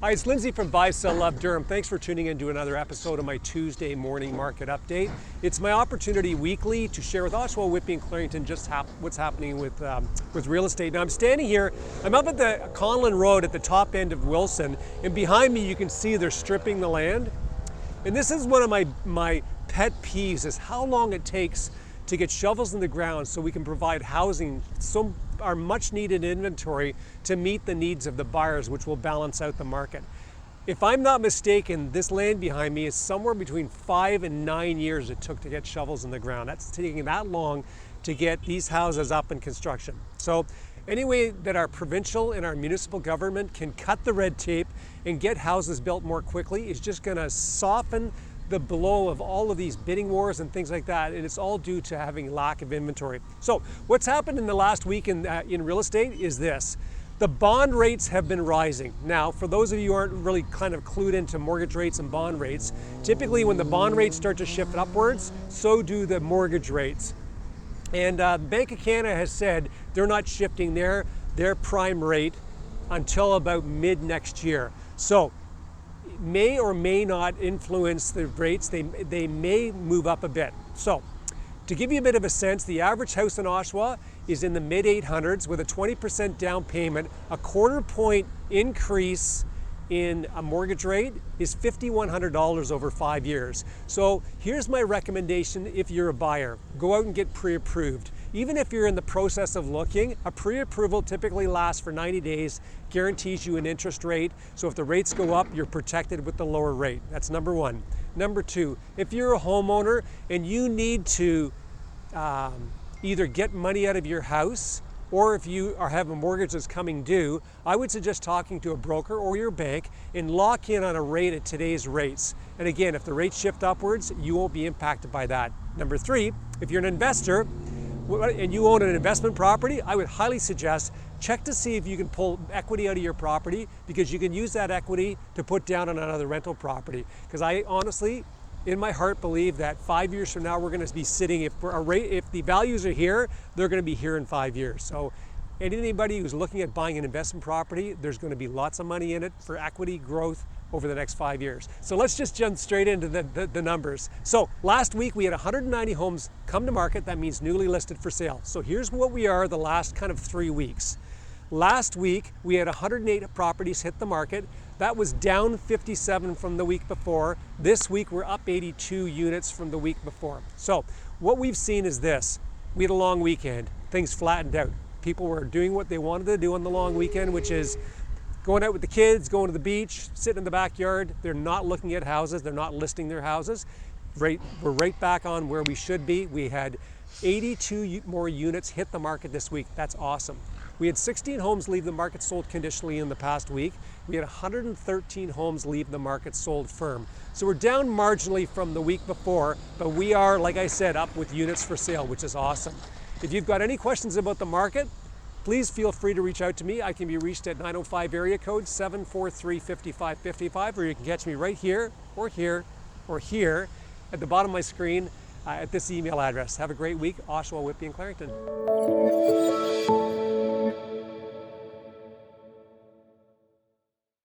Hi, it's Lindsay from Buy, Sell, Love Durham. Thanks for tuning in to another episode of my Tuesday morning market update. It's my opportunity weekly to share with Oshawa, Whitby, and Clarington just what's happening with real estate. Now I'm standing here, I'm up at the Conlin Road at the top end of Wilson, and behind me you can see they're stripping the land. And this is one of my pet peeves, is how long it takes to get shovels in the ground so we can provide housing, our much needed inventory to meet the needs of the buyers, which will balance out the market. If I'm not mistaken, this land behind me is somewhere between 5 and 9 years it took to get shovels in the ground. That's taking that long to get these houses up in construction. So any way that our provincial and our municipal government can cut the red tape and get houses built more quickly is just going to soften the blow of all of these bidding wars and things like that, and it's all due to having lack of inventory. So what's happened in the last week in real estate is this. The bond rates have been rising. Now, for those of you who aren't really kind of clued into mortgage rates and bond rates, typically when the bond rates start to shift upwards, so do the mortgage rates. And Bank of Canada has said they're not shifting their prime rate until about mid next year. So may or may not influence the rates. They may move up a bit. So to give you a bit of a sense, the average house in Oshawa is in the mid 800s with a 20% down payment. A quarter point increase in a mortgage rate is $5,100 over 5 years. So here's my recommendation if you're a buyer. Go out and get pre-approved. Even if you're in the process of looking, a pre-approval typically lasts for 90 days, guarantees you an interest rate. So if the rates go up, you're protected with the lower rate. That's number one. Number two, if you're a homeowner and you need to either get money out of your house, or if you have a mortgage that's coming due, I would suggest talking to a broker or your bank and lock in on a rate at today's rates. And again, if the rates shift upwards, you won't be impacted by that. Number three, if you're an investor and you own an investment property, I would highly suggest check to see if you can pull equity out of your property, because you can use that equity to put down on another rental property. Because I honestly, in my heart, believe that 5 years from now we're going to be sitting, if the values are here, they're going to be here in 5 years. So anybody who's looking at buying an investment property, there's going to be lots of money in it for equity growth over the next 5 years. So let's just jump straight into the numbers. So last week we had 190 homes come to market. That means newly listed for sale. So here's what we are the last kind of 3 weeks. Last week we had 108 properties hit the market. That was down 57 from the week before. This week we're up 82 units from the week before. So what we've seen is this. We had a long weekend. Things flattened out. People were doing what they wanted to do on the long weekend, which is going out with the kids, going to the beach, sitting in the backyard. They're not looking at houses. They're not listing their houses. We're right back on where we should be. We had 82 more units hit the market this week. That's awesome. We had 16 homes leave the market sold conditionally in the past week. We had 113 homes leave the market sold firm. So we're down marginally from the week before, but we are, like I said, up with units for sale, which is awesome. If you've got any questions about the market, please feel free to reach out to me. I can be reached at 905 area code 743-5555, or you can catch me right here or here or here at the bottom of my screen at this email address. Have a great week. Oshawa, Whitby, and Clarington.